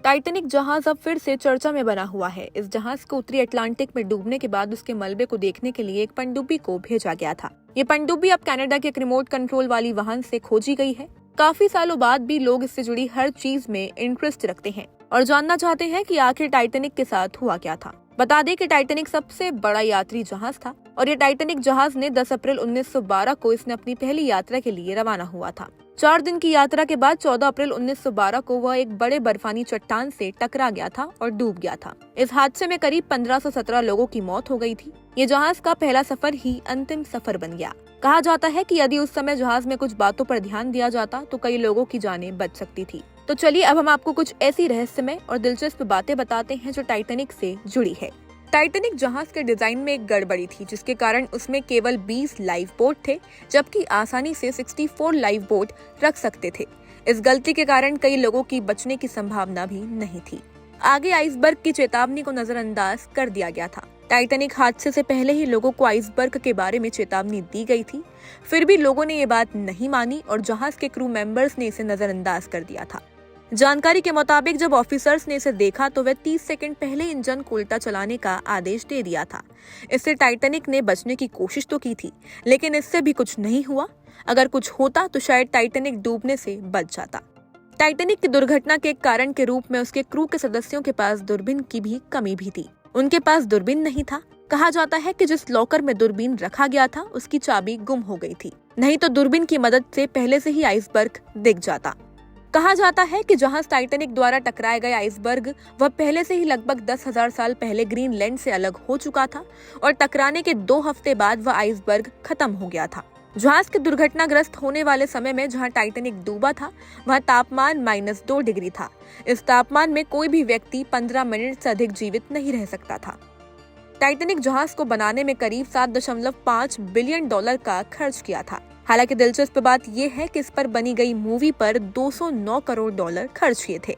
Titanic जहाज अब फिर से चर्चा में बना हुआ है। इस जहाज को उत्तरी अटलांटिक में डूबने के बाद उसके मलबे को देखने के लिए एक पनडुब्बी को भेजा गया था। ये पनडुब्बी अब कनाडा के एक रिमोट कंट्रोल वाली वाहन से खोजी गई है। काफी सालों बाद भी लोग इससे जुड़ी हर चीज में इंटरेस्ट रखते हैं और जानना चाहते हैं कि आखिर टाइटैनिक के साथ हुआ क्या था। बता दें कि टाइटैनिक सबसे बड़ा यात्री जहाज था और ये टाइटैनिक जहाज ने 10 अप्रैल 1912 को इसने अपनी पहली यात्रा के लिए रवाना हुआ था। 4 दिन की यात्रा के बाद 14 अप्रैल 1912 को वह एक बड़े बर्फानी चट्टान से टकरा गया था और डूब गया था। इस हादसे में करीब 1517 लोगों की मौत हो गई थी। ये जहाज का पहला सफर ही अंतिम सफर बन गया। कहा जाता है कि यदि उस समय जहाज में कुछ बातों पर ध्यान दिया जाता तो कई लोगों की जानें बच सकती थी। तो चलिए अब हम आपको कुछ ऐसी रहस्यमय और दिलचस्प बातें बताते हैं जो टाइटैनिक से जुड़ी है। टाइटैनिक जहाज के डिजाइन में एक गड़बड़ी थी जिसके कारण उसमें केवल 20 लाइफ बोट थे, जबकि आसानी से 64 लाइफ बोट रख सकते थे। इस गलती के कारण कई लोगों की बचने की संभावना भी नहीं थी। आगे आइसबर्ग की चेतावनी को नजरअंदाज कर दिया गया था। टाइटैनिक हादसे से पहले ही लोगों को आइसबर्ग के बारे में चेतावनी दी गई थी, फिर भी लोगों ने ये बात नहीं मानी और जहाज के क्रू मेंबर्स ने इसे नजरअंदाज कर दिया था। जानकारी के मुताबिक जब ऑफिसर्स ने इसे देखा तो वे 30 सेकंड पहले इंजन को उल्टा चलाने का आदेश दे दिया था। इससे टाइटैनिक ने बचने की कोशिश तो की थी, लेकिन इससे भी कुछ नहीं हुआ। अगर कुछ होता तो शायद टाइटैनिक डूबने से बच जाता। टाइटैनिक की दुर्घटना के कारण के रूप में उसके क्रू के सदस्यों के पास दूरबीन की भी कमी भी थी। उनके पास दूरबीन नहीं था। कहा जाता है कि जिस लॉकर में दूरबीन रखा गया था उसकी चाबी गुम हो गई थी, नहीं तो दूरबीन की मदद से पहले से ही आइसबर्ग दिख जाता। कहा जाता है कि जहाज टाइटैनिक द्वारा टकराए गए आइसबर्ग वह पहले से ही लगभग 10,000 साल पहले ग्रीनलैंड से अलग हो चुका था और टकराने के 2 हफ्ते बाद वह आइसबर्ग खत्म हो गया था। जहाज के दुर्घटनाग्रस्त होने वाले समय में जहां टाइटैनिक डूबा था वह तापमान -2 डिग्री था। इस तापमान में कोई भी व्यक्ति 15 मिनट से अधिक जीवित नहीं रह सकता था। टाइटैनिक जहाज को बनाने में करीब $7.5 बिलियन का खर्च किया था। हालांकि दिलचस्प बात यह है कि इस पर बनी गई मूवी पर $209 करोड़ खर्च किए थे।